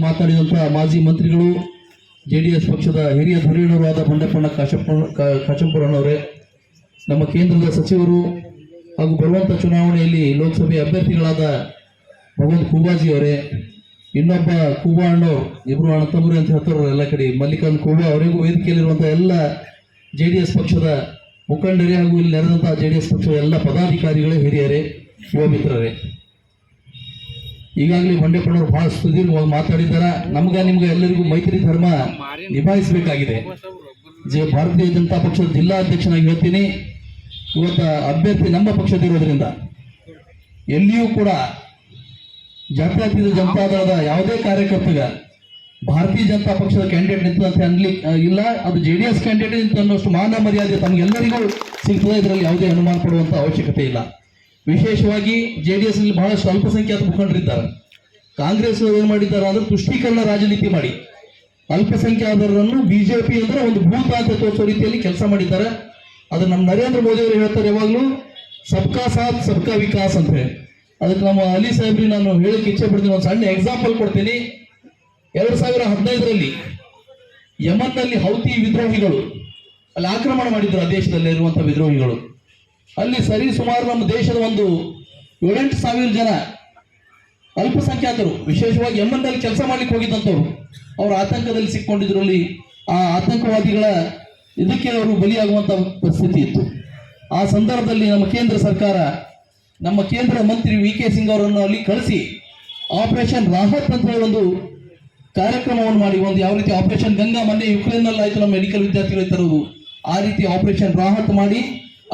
ಮಾತನಾಡಿದಂತಹ ಮಾಜಿ ಮಂತ್ರಿಗಳು ಜೆಡಿಎಸ್ ಪಕ್ಷದ ಹಿರಿಯ ಧುರೀಣರು ಆದ ಬಂಡೆಪ್ಪಣ್ಣ ಕಾಶಂಪುರನವರೇ, ನಮ್ಮ ಕೇಂದ್ರದ ಸಚಿವರು ಹಾಗೂ ಬರುವಂಥ ಚುನಾವಣೆಯಲ್ಲಿ ಲೋಕಸಭೆ ಅಭ್ಯರ್ಥಿಗಳಾದ ಭಗವಂತ ಖೂಬಾಜಿ ಅವರೇ, ಇನ್ನೊಬ್ಬ ಖೂಬಾ ಅಣ್ಣವ್ರು, ಇಬ್ಬರು ಅಣ್ಣ ತಮ್ಮರು ಅಂತ ಹೇಳ್ತಾರೆ ಎಲ್ಲ ಕಡೆ, ಮಲ್ಲಿಕಾರ್ಜುನ್ ಖೂಬಾ ಅವರಿಗೂ ವೇದಿಕೆಯಲ್ಲಿರುವಂಥ ಎಲ್ಲ ಜೆಡಿಎಸ್ ಪಕ್ಷದ ಮುಖಂಡರೇ ಹಾಗೂ ಇಲ್ಲಿ ನೆರೆದಂಥ ಜೆಡಿಎಸ್ ಪಕ್ಷದ ಎಲ್ಲ ಪದಾಧಿಕಾರಿಗಳೇ, ಹಿರಿಯರೇ, ಯುವ ಮಿತ್ರರೇ, ಈಗಾಗಲೇ ಬಂಡೆಪ್ಪನವರು ಬಹಳ ಸುದೀರ್ಘವಾಗಿ ಮಾತಾಡಿದ್ದಾರೆ. ನಿಮ್ಗೆ ಎಲ್ಲರಿಗೂ ಮೈತ್ರಿ ಧರ್ಮ ನಿಭಾಯಿಸಬೇಕಾಗಿದೆ. ಭಾರತೀಯ ಜನತಾ ಪಕ್ಷದ ಜಿಲ್ಲಾಧ್ಯಕ್ಷನಾಗಿ ಹೇಳ್ತೀನಿ, ಇವತ್ತು ಅಭ್ಯರ್ಥಿ ನಮ್ಮ ಪಕ್ಷದಿರೋದ್ರಿಂದ ಎಲ್ಲಿಯೂ ಕೂಡ ಜಾತ್ಯತೀತ ಜನತಾದಳದ ಯಾವುದೇ ಕಾರ್ಯಕರ್ತಗ ಭಾರತೀಯ ಜನತಾ ಪಕ್ಷದ ಕ್ಯಾಂಡಿಡೇಟ್ ನಿಂತು ಅಂತ ಅನ್ಲಿಕ್ಕೆ ಇಲ್ಲ, ಅದು JDS ಕ್ಯಾಂಡಿಡೇಟ್ ನಿಂತು ಅನ್ನೋಷ್ಟು ಮಾನ ಮರ್ಯಾದೆ ತಮಗೆಲ್ಲರಿಗೂ ಸಿಗ್ತದೆ. ಇದರಲ್ಲಿ ಯಾವುದೇ ಅನುಮಾನ ಪಡುವಂಥ ಅವಶ್ಯಕತೆ ಇಲ್ಲ. ವಿಶೇಷವಾಗಿ JDS ನಲ್ಲಿ ಬಹಳಷ್ಟು ಅಲ್ಪಸಂಖ್ಯಾತ ಮುಖಂಡರಿದ್ದಾರೆ. ಕಾಂಗ್ರೆಸ್ ಏನು ಮಾಡಿದ್ದಾರೆ ಅಂದ್ರೆ ತುಷ್ಟೀಕರಣ ರಾಜನೀತಿ ಮಾಡಿ ಅಲ್ಪಸಂಖ್ಯಾತರನ್ನು ಬಿಜೆಪಿ ಅಂದ್ರೆ ಒಂದು ಭೂತ ಅಂತ ತೋರಿಸೋ ರೀತಿಯಲ್ಲಿ ಕೆಲಸ ಮಾಡಿದ್ದಾರೆ. ಅದು ನಮ್ಮ ನರೇಂದ್ರ ಮೋದಿ ಅವರು ಹೇಳ್ತಾರೆ ಯಾವಾಗಲೂ ಸಬ್ಕಾ ಸಾಥ್ ಸಬ್ಕಾ ವಿಕಾಸ್ ಅಂತ ಹೇಳಿ. ಅದಕ್ಕೆ ನಮ್ಮ ಅಲಿ ಸಾಹೇಬ್ರಿ ನಾನು ಹೇಳಕ್ಕೆ ಇಚ್ಛೆ ಪಡ್ತೀನಿ. ಒಂದು ಸಣ್ಣ ಎಕ್ಸಾಂಪಲ್ ಕೊಡ್ತೀನಿ. 2015ರಲ್ಲಿ ಯಮನ್ನಲ್ಲಿ ಹೌತಿ ವಿದ್ರೋಹಿಗಳು ಅಲ್ಲಿ ಆಕ್ರಮಣ ಮಾಡಿದ್ರು. ಆ ದೇಶದಲ್ಲಿ ಇರುವಂಥ ವಿದ್ರೋಹಿಗಳು ಅಲ್ಲಿ ಸರಿ ಸುಮಾರು ನಮ್ಮ ದೇಶದ ಒಂದು 7-8 ಸಾವಿರ ಜನ ಅಲ್ಪಸಂಖ್ಯಾತರು ವಿಶೇಷವಾಗಿ ಯಮನ್ನಲ್ಲಿ ಕೆಲಸ ಮಾಡ್ಲಿಕ್ಕೆ ಹೋಗಿದ್ದಂಥವ್ರು ಅವರು ಆತಂಕದಲ್ಲಿ ಸಿಕ್ಕೊಂಡಿದ್ರು. ಅಲ್ಲಿ ಆ ಆತಂಕವಾದಿಗಳ ಇದಕ್ಕೆ ಅವರು ಬಲಿಯಾಗುವಂಥ ಪರಿಸ್ಥಿತಿ ಇತ್ತು. ಆ ಸಂದರ್ಭದಲ್ಲಿ ನಮ್ಮ ಕೇಂದ್ರ ಸರ್ಕಾರ ನಮ್ಮ ಕೇಂದ್ರ ಮಂತ್ರಿ VK ಸಿಂಗ್ ಅವರನ್ನು ಅಲ್ಲಿ ಕಳಿಸಿ ಆಪರೇಷನ್ ರಾಹತ್ ಅಂತ ಹೇಳಿ ಒಂದು ಕಾರ್ಯಕ್ರಮವನ್ನು ಮಾಡಿ, ಒಂದು ಯಾವ ರೀತಿ ಆಪರೇಷನ್ ಗಂಗಾ ಮೊನ್ನೆ ಯುಕ್ರೇನ್ನಲ್ಲಿ ಆಯಿತು ನಮ್ಮ ಮೆಡಿಕಲ್ ವಿದ್ಯಾರ್ಥಿಗಳು ತರೋದು, ಆ ರೀತಿ ಆಪರೇಷನ್ ರಾಹತ್ ಮಾಡಿ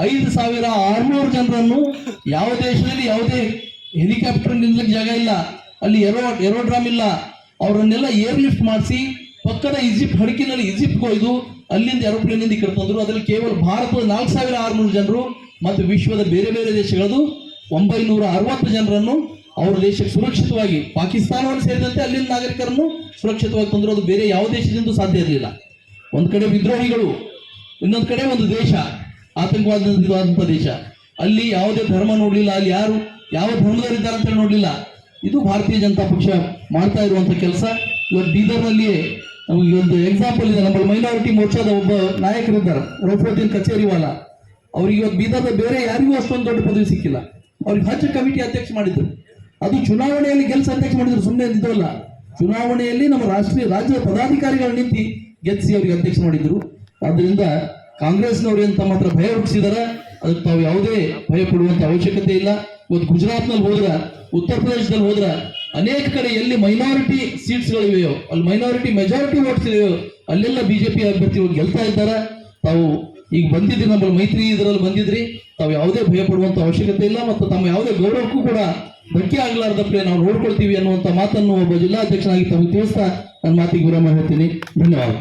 5,600 ಜನರನ್ನು ಯಾವ ದೇಶದಲ್ಲಿ ಯಾವುದೇ ಹೆಲಿಕಾಪ್ಟರ್ ನಿಲ್ಲಕ್ಕೆ ಜಾಗ ಇಲ್ಲ, ಅಲ್ಲಿ ಏರೋಡ್ರಾಮ್ ಇಲ್ಲ, ಅವರನ್ನೆಲ್ಲ ಏರ್ ಲಿಫ್ಟ್ ಮಾಡಿಸಿ ಪಕ್ಕದ ಈಜಿಪ್ಟ್ ಹಡಕಿನಲ್ಲಿ ಈಜಿಪ್ಟ್ಗೆ ಹೋಯ್ದು ಅಲ್ಲಿಂದ ಏರೋಪ್ಲೇನಿಂದ ಕರೆತಂದ್ರು. ಅದರಲ್ಲಿ ಕೇವಲ ಭಾರತದ 4,600 ಜನರು ಮತ್ತು ವಿಶ್ವದ ಬೇರೆ ಬೇರೆ ದೇಶಗಳದು 960 ಜನರನ್ನು ಅವರ ದೇಶಕ್ಕೆ ಸುರಕ್ಷಿತವಾಗಿ, ಪಾಕಿಸ್ತಾನವನ್ನು ಸೇರಿದಂತೆ ಅಲ್ಲಿನ ನಾಗರಿಕರನ್ನು ಸುರಕ್ಷಿತವಾಗಿ ತಂದ್ರು. ಅದು ಬೇರೆ ಯಾವ ದೇಶದಿಂದ ಸಾಧ್ಯ ಇರಲಿಲ್ಲ. ಒಂದು ಕಡೆ ವಿದ್ರೋಹಿಗಳು, ಇನ್ನೊಂದು ಕಡೆ ಒಂದು ದೇಶ ಆತಂಕವಾದಂಥ ದೇಶ, ಅಲ್ಲಿ ಯಾವುದೇ ಧರ್ಮ ನೋಡಲಿಲ್ಲ, ಅಲ್ಲಿ ಯಾರು ಯಾವ ಧರ್ಮದವರಿದ್ದಾರೆ ಅಂತ ನೋಡಲಿಲ್ಲ. ಇದು ಭಾರತೀಯ ಜನತಾ ಪಕ್ಷ ಮಾಡ್ತಾ ಇರುವಂಥ ಕೆಲಸ. ಇವತ್ತು ಬೀದರ್ನಲ್ಲಿಯೇ ನಮಗೆ ಒಂದು ಎಕ್ಸಾಂಪಲ್ ಇದೆ. ನಮ್ಮ ಮೈನಾರಿಟಿ ಮೋರ್ಚಾದ ಒಬ್ಬ ನಾಯಕರಿದ್ದಾರೆ, ರಫುದ್ದೀನ್ ಕಚೇರಿವಾಲಾ. ಅವ್ರಿಗೆ ಇವತ್ತು ಬೀದರ್ದ ಬೇರೆ ಯಾರಿಗೂ ಅಷ್ಟೊಂದು ದೊಡ್ಡ ಪದವಿ ಸಿಕ್ಕಿಲ್ಲ. ಅವ್ರಿಗೆ ಹಜ್ ಕಮಿಟಿ ಅಧ್ಯಕ್ಷ ಮಾಡಿದ್ರು. ಅದು ಚುನಾವಣೆಯಲ್ಲಿ ಗೆಲ್ಸಿ ಅಧ್ಯಕ್ಷ ಮಾಡಿದ್ರು, ಸುಮ್ಮನೆ ನಿಂತವಲ್ಲ. ಚುನಾವಣೆಯಲ್ಲಿ ನಮ್ಮ ರಾಜ್ಯದ ಪದಾಧಿಕಾರಿಗಳು ನಿಂತು ಗೆಲ್ಲಿಸಿ ಅವರಿಗೆ ಅಧ್ಯಕ್ಷ ಮಾಡಿದ್ರು. ಆದ್ದರಿಂದ ಕಾಂಗ್ರೆಸ್ನವ್ರು ಏನು ತಮ್ಮ ಹತ್ರ ಭಯ ಹುಟ್ಟಿಸಿದಾರೆ, ಅದಕ್ಕೆ ತಾವು ಯಾವುದೇ ಭಯ ಪಡುವಂಥ ಅವಶ್ಯಕತೆ ಇಲ್ಲ. ಇವತ್ತು ಗುಜರಾತ್ನಲ್ಲಿ ಹೋದ್ರೆ, ಉತ್ತರ ಪ್ರದೇಶದಲ್ಲಿ ಹೋದ್ರೆ, ಅನೇಕ ಕಡೆ ಎಲ್ಲಿ ಮೈನಾರಿಟಿ ಸೀಟ್ಸ್ಗಳಿವೆಯೋ, ಅಲ್ಲಿ ಮೈನಾರಿಟಿ ಮೆಜಾರಿಟಿ ವೋಟ್ಸ್ ಇದೆಯೋ ಅಲ್ಲೆಲ್ಲ ಬಿಜೆಪಿ ಅಭ್ಯರ್ಥಿಗಳು ಗೆಲ್ತಾ ಇದ್ದಾರೆ. ತಾವು ಈಗ ಬಂದಿದ್ರಿ, ನಮ್ಮಲ್ಲಿ ಮೈತ್ರಿ ಇದರಲ್ಲಿ ಬಂದಿದ್ರಿ, ತಾವು ಯಾವುದೇ ಭಯ ಪಡುವಂಥ ಅವಶ್ಯಕತೆ ಇಲ್ಲ. ಮತ್ತು ತಮ್ಮ ಯಾವುದೇ ಗೌರವಕ್ಕೂ ಕೂಡ ಧಕ್ಕೆ ಆಗಲಾರ್ದಪ್ಪಲೆ ನಾವು ನೋಡ್ಕೊಳ್ತೀವಿ ಅನ್ನುವಂಥ ಮಾತನ್ನು ಒಬ್ಬ ಜಿಲ್ಲಾಧ್ಯಕ್ಷನಾಗಿ ತಮಗೆ ತಿಳಿಸ್ತಾ ನನ್ನ ಮಾತಿಗೆ ವಿರಾಮ ಹೇಳ್ತೀನಿ. ಧನ್ಯವಾದ.